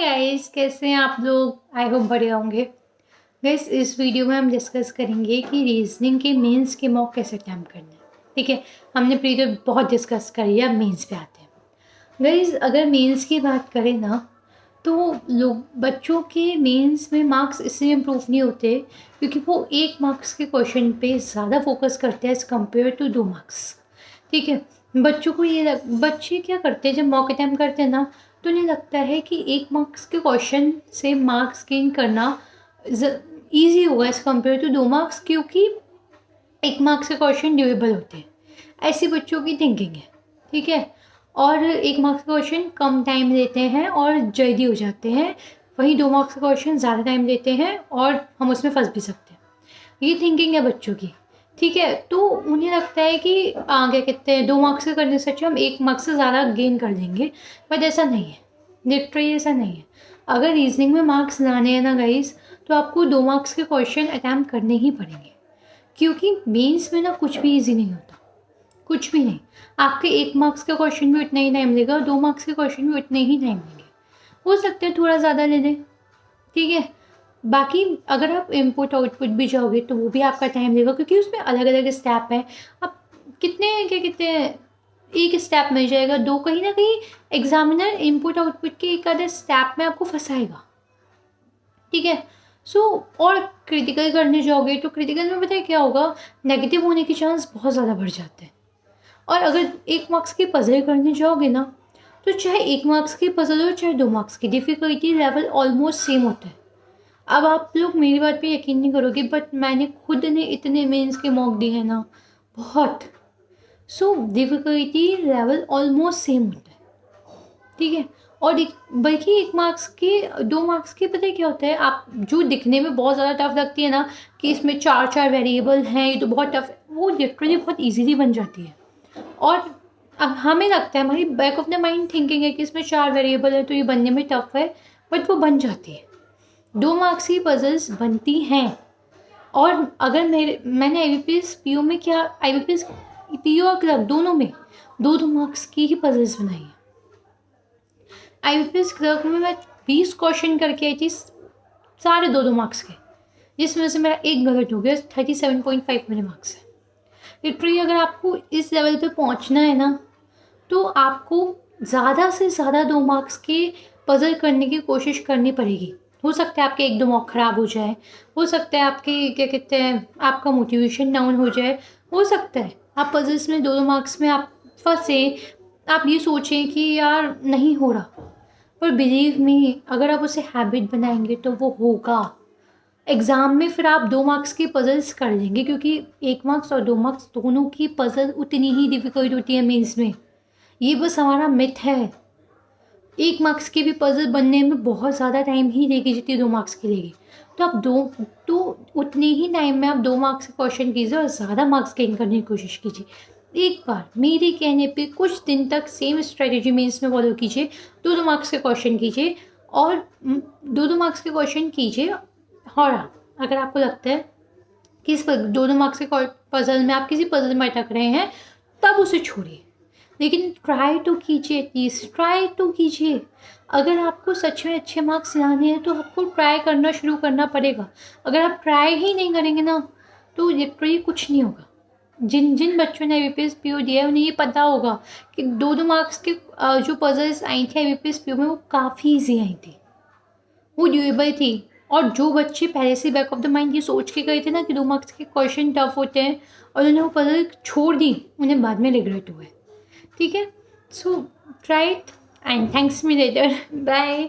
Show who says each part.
Speaker 1: Guys, कैसे हैं आप लोग? आई होप बढ़िया होंगे। गाइस, इस वीडियो में हम डिस्कस करेंगे कि रीजनिंग के मेंस के मॉक कैसे अटैम्प्ट करना है। ठीक है, हमने प्रीवियस बहुत डिस्कस कर लिया, मेंस पे आते हैं। गाइस, अगर मेंस की बात करें ना, तो लोग बच्चों के मेंस में मार्क्स इसलिए इम्प्रूव नहीं होते क्योंकि वो 1 मार्क्स के क्वेश्चन पे ज़्यादा फोकस करते हैं एज़ कम्पेयर टू 2 मार्क्स। ठीक है, बच्चों को बच्चे क्या करते हैं जब मॉक अटैम्प्ट करते हैं ना, तो उन्हें लगता है कि 1 मार्क्स के क्वेश्चन से मार्क्स गेन करना ईजी होगा एज़ कम्पेयर टू 2 मार्क्स, क्योंकि 1 मार्क्स के क्वेश्चन ड्यूरेबल होते हैं। ऐसी बच्चों की थिंकिंग है। ठीक है, और 1 मार्क्स के क्वेश्चन कम टाइम लेते हैं और जल्दी हो जाते हैं, वहीं 2 मार्क्स के क्वेश्चन ज़्यादा टाइम लेते हैं और हम उसमें फंस भी सकते हैं। ये थिंकिंग है बच्चों की। ठीक है, तो उन्हें लगता है कि क्या कहते हैं 2 मार्क्स के करने से अच्छा हम 1 मार्क्स से ज़्यादा गेन कर लेंगे, बट ऐसा नहीं है। लिटरली ऐसा नहीं है। अगर रीजनिंग में मार्क्स लाने हैं ना गाइस, तो आपको 2 मार्क्स के क्वेश्चन अटैम्प्ट करने ही पड़ेंगे, क्योंकि मेंस में ना कुछ भी ईजी नहीं होता, कुछ भी नहीं। आपके 1 मार्क्स का क्वेश्चन भी उतना ही टाइम लेगा और 2 मार्क्स के क्वेश्चन भी उतने ही टाइम लेंगे। हो सकता है थोड़ा ज़्यादा ले लें, ठीक है। बाकी अगर आप इनपुट आउटपुट भी जाओगे तो वो भी आपका टाइम लेगा, क्योंकि उसमें अलग अलग स्टेप है। अब कितने क्या कहते हैं, एक स्टेप मिल जाएगा, 2 कहीं ना कहीं एग्जामिनर इनपुट आउटपुट के एक आधे स्टेप में आपको फंसाएगा। ठीक है, और क्रिटिकल करने जाओगे तो क्रिटिकल में पता है क्या होगा, नेगेटिव होने की चांस बहुत ज़्यादा बढ़ जाते हैं। और अगर 1 मार्क्स की पजल करने जाओगे ना, तो चाहे 1 मार्क्स की पजल हो चाहे 2 मार्क्स की, डिफ़िकल्टी लेवल ऑलमोस्ट सेम होता है। अब आप लोग मेरी बात पे यकीन नहीं करोगे, बट मैंने खुद ने इतने मेंस के मॉक दिए हैं ना, बहुत। डिफ़िकल्टी लेवल ऑलमोस्ट सेम होता है। ठीक है, और बल्कि 1 मार्क्स के 2 मार्क्स के पता है क्या होता है, आप जो दिखने में बहुत ज़्यादा टफ लगती है ना कि इसमें 4 वेरिएबल हैं, ये तो बहुत टफ है, वो लिटरली बहुत ईजीली बन जाती है। और अब हमें लगता है, हमारी back of the mind thinking है कि इसमें 4 वेरिएबल है तो ये बनने में टफ है, बट वो बन जाती है। 2 मार्क्स की पजल्स बनती हैं। और अगर मैंने IBPS PO में क्या, IBPS PO और क्लर्क दोनों में 2-2 मार्क्स की ही पजल्स बनाई है। IBPS क्लर्क में मैं 20 क्वेश्चन करके आई थी, सारे 2-2 मार्क्स के, जिसमें से मेरा एक गलत हो गया। 37.5 मेरे मार्क्स है। लिटरली अगर आपको इस लेवल पे पहुंचना है ना, तो आपको ज़्यादा से ज़्यादा 2 मार्क्स के पजल करने की कोशिश करनी पड़ेगी। हो सकता है आपके 1-2 मॉक ख़राब हो जाए, हो सकता है आपके क्या कहते हैं आपका मोटिवेशन डाउन हो जाए, हो सकता है आप पजल्स में 2-2 मार्क्स में आप फंसे, आप ये सोचें कि यार नहीं हो रहा, पर बिलीव मी, अगर आप उसे हैबिट बनाएंगे तो वो होगा। एग्ज़ाम में फिर आप 2 मार्क्स की पजल्स कर लेंगे, क्योंकि 1 मार्क्स और 2 मार्क्स दोनों की पजल उतनी ही डिफ़िकल्ट होती है मेंस में। ये बस हमारा मिथ है। 1 मार्क्स की भी पजल बनने में बहुत ज़्यादा टाइम ही लेगी जितनी 2 मार्क्स की लेगी। तो आप तो उतने ही टाइम में आप 2 मार्क्स के क्वेश्चन कीजिए और ज़्यादा मार्क्स गेन करने की कोशिश कीजिए। एक बार मेरे कहने पे कुछ दिन तक सेम स्ट्रेटेजी मेंस में फॉलो कीजिए। 2-2 मार्क्स के क्वेश्चन कीजिए और 2-2 मार्क्स के क्वेश्चन कीजिए। और अगर आपको लगता है कि इस 2-2 मार्क्स के पजल में आप किसी पजल में अटक रहे हैं, तब उसे छोड़िए, लेकिन ट्राई तो कीजिए, एटलीस्ट ट्राई तो कीजिए। अगर आपको सच में अच्छे मार्क्स लाने हैं तो आपको ट्राई करना शुरू करना पड़ेगा। अगर आप ट्राई ही नहीं करेंगे ना, तो लिटरली कुछ नहीं होगा। जिन जिन बच्चों ने IBPS PO दिया है उन्हें ये पता होगा कि 2-2 मार्क्स के जो पजल्स आई थी IBPS PO में, वो काफ़ी ईजी आई थी, वो ड्यूरेबल थी। और जो बच्चे पहले से बैक ऑफ द माइंड ये सोच के गए थे ना कि 2 मार्क्स के क्वेश्चन टफ होते हैं और उन्होंने वो पजल छोड़ दी, उन्हें बाद में रिग्रेट हुआ है। ठीक है, try it and thanks me later, bye.